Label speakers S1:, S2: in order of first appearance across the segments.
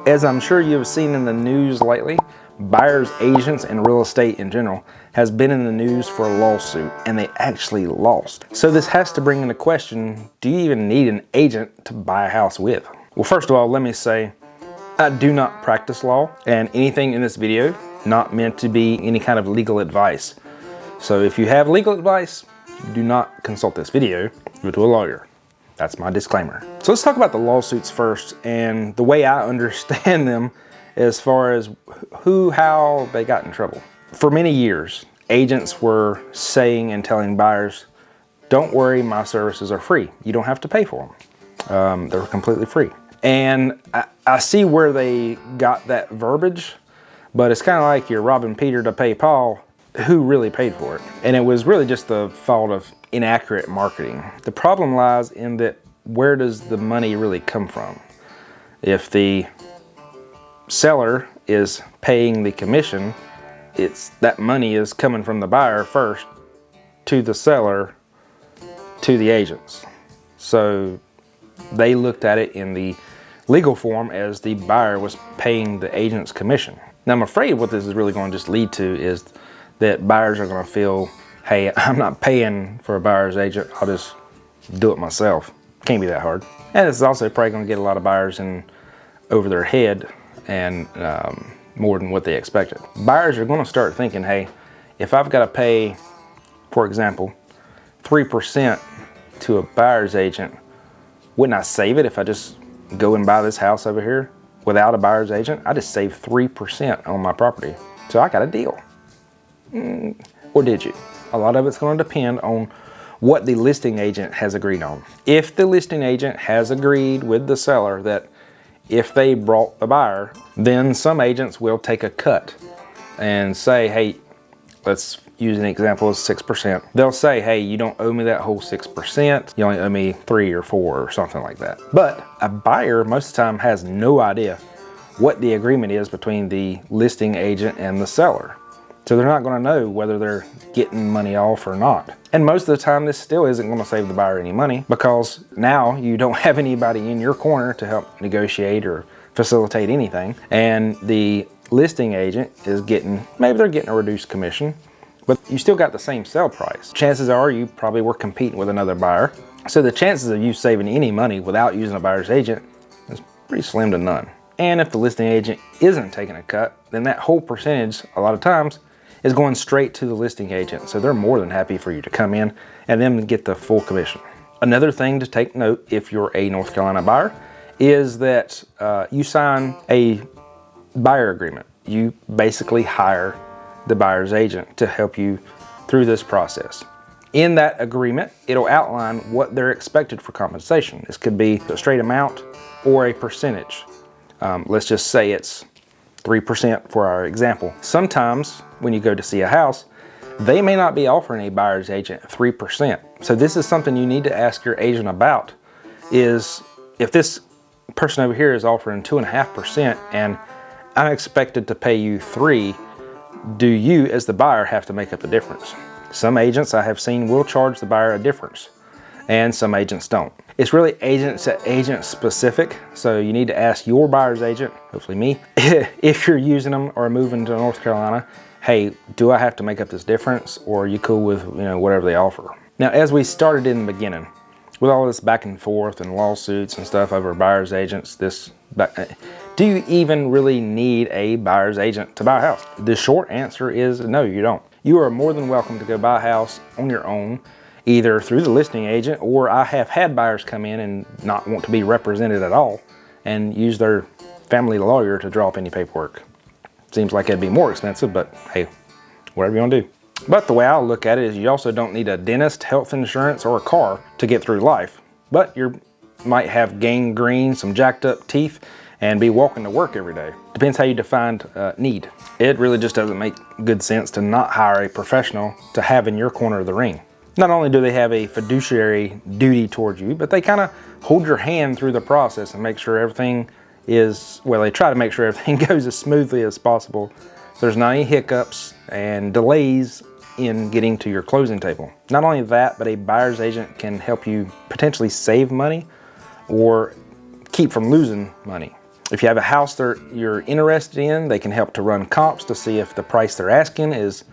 S1: As I'm sure you've seen in the news lately, buyers agents and real estate in general has been in the news for a lawsuit, and they actually lost. So this has to bring into question, do you even need an agent to buy a house with? Well, first of all, let me say, I do not practice law, and anything in this video not meant to be any kind of legal advice. So if you have legal advice, do not consult this video with a lawyer. That's my disclaimer. So let's talk about the lawsuits first, and the way I understand them as far as how they got in trouble. For many years, agents were saying and telling buyers, don't worry, my services are free. You don't have to pay for them. They're completely free. And I see where they got that verbiage, but it's kind of like you're robbing Peter to pay Paul. Who really paid for it? And it was really just the fault of inaccurate marketing. The problem lies in that, where does the money really come from? If the seller is paying the commission, that money is coming from the buyer first to the seller to the agents. So they looked at it in the legal form as the buyer was paying the agent's commission. Now I'm afraid what this is really going to just lead to is that buyers are going to feel, hey, I'm not paying for a buyer's agent, I'll just do it myself. Can't be that hard. And it's also probably going to get a lot of buyers in over their head and more than what they expected. Buyers are going to start thinking, hey, if I've got to pay, for example, 3% to a buyer's agent, wouldn't I save it if I just go and buy this house over here without a buyer's agent? I just saved 3% on my property. So I got a deal. Or did you? A lot of it's going to depend on what the listing agent has agreed on. If the listing agent has agreed with the seller that if they brought the buyer, then some agents will take a cut and say, hey, let's use an example of 6%. They'll say, hey, you don't owe me that whole 6%. You only owe me 3 or 4 or something like that. But a buyer most of the time has no idea what the agreement is between the listing agent and the seller. So they're not going to know whether they're getting money off or not. And most of the time, this still isn't going to save the buyer any money, because now you don't have anybody in your corner to help negotiate or facilitate anything. And the listing agent is maybe they're getting a reduced commission, but you still got the same sale price. Chances are you probably were competing with another buyer. So the chances of you saving any money without using a buyer's agent is pretty slim to none. And if the listing agent isn't taking a cut, then that whole percentage, a lot of times, is going straight to the listing agent. So they're more than happy for you to come in and then get the full commission. Another thing to take note if you're a North Carolina buyer is that you sign a buyer agreement. You basically hire the buyer's agent to help you through this process. In that agreement, it'll outline what they're expected for compensation. This could be a straight amount or a percentage. Let's just say it's 3% for our example. Sometimes when you go to see a house, they may not be offering a buyer's agent 3%. So this is something you need to ask your agent about, is if this person over here is offering 2.5% and I'm expected to pay you 3%, do you as the buyer have to make up the difference? Some agents I have seen will charge the buyer a difference, and some agents don't. It's really agent to agent specific, so you need to ask your buyer's agent, hopefully me, if you're using them or moving to North Carolina, hey, do I have to make up this difference, or are you cool with whatever they offer? Now, as we started in the beginning, with all this back and forth and lawsuits and stuff over buyer's agents, do you even really need a buyer's agent to buy a house? The short answer is no, you don't. You are more than welcome to go buy a house on your own, either through the listing agent, or I have had buyers come in and not want to be represented at all and use their family lawyer to draw up any paperwork. Seems like it'd be more expensive, but hey, whatever you want to do. But the way I look at it is you also don't need a dentist, health insurance, or a car to get through life. But you might have gangrene, some jacked up teeth, and be walking to work every day. Depends how you define need. It really just doesn't make good sense to not hire a professional to have in your corner of the ring. Not only do they have a fiduciary duty towards you, but they kind of hold your hand through the process and make sure everything they try to make sure everything goes as smoothly as possible. There's not any hiccups and delays in getting to your closing table. Not only that, but a buyer's agent can help you potentially save money or keep from losing money. If you have a house that you're interested in, they can help to run comps to see if the price they're asking is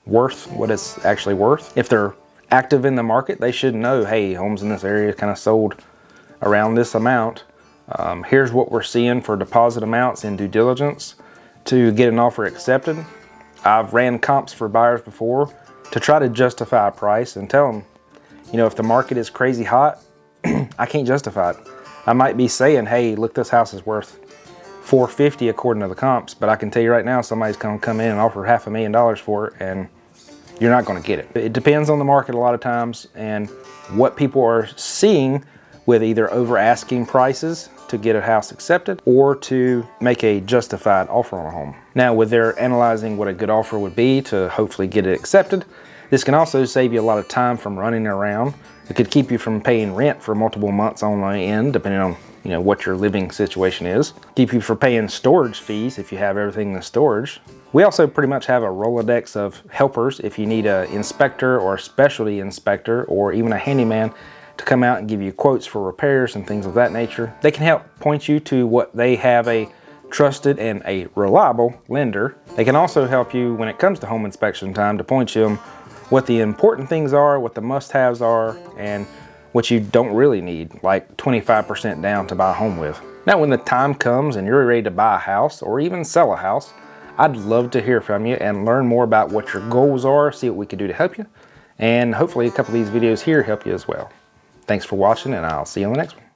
S1: worth what it's actually worth. If they're active in the market, they should know, hey, homes in this area kind of sold around this amount. Here's what we're seeing for deposit amounts in due diligence to get an offer accepted. I've ran comps for buyers before to try to justify a price and tell them, you know, if the market is crazy hot, I can't justify it. I might be saying, hey, look, this house is worth $450 according to the comps, but I can tell you right now, somebody's gonna come in and offer $500,000 for it, and you're not gonna get it. It depends on the market a lot of times and what people are seeing with either over asking prices to get a house accepted or to make a justified offer on a home. Now, with their analyzing what a good offer would be to hopefully get it accepted, this can also save you a lot of time from running around. It could keep you from paying rent for multiple months on end, depending on what your living situation is. Keep you from paying storage fees if you have everything in storage. We also pretty much have a Rolodex of helpers if you need an inspector or a specialty inspector or even a handyman to come out and give you quotes for repairs and things of that nature. They can help point you to what they have a trusted and a reliable lender. They can also help you when it comes to home inspection time to point you what the important things are, what the must-haves are, and what you don't really need, like 25% down to buy a home with. Now, when the time comes and you're ready to buy a house or even sell a house, I'd love to hear from you and learn more about what your goals are, see what we can do to help you, and hopefully a couple of these videos here help you as well. Thanks for watching, and I'll see you on the next one.